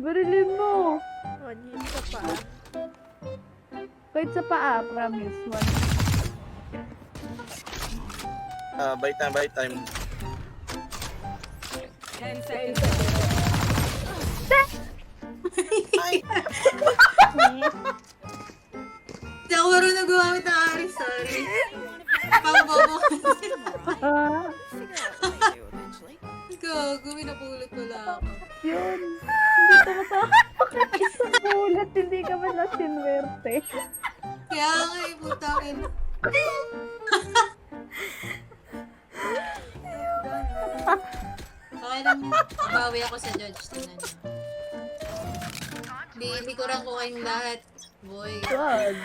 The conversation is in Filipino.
Barilin mo. One hit sa paa. Kahit sa paa, promise. One. Buy time, buy time. 10 seconds. Ay! Hindi ako marunong gumamit ng Ari, sorry. Pang-bobo. Gago, minapulot ko lang ako. Yun. Hindi tumatapak isang bulat. Hindi ka man na sinwerte. Kaya nga eh, putakin. Okay lang, bawi ako sa judge. Tingnan niyo. Hindi ko lang ko kayong lahat. Boy. God.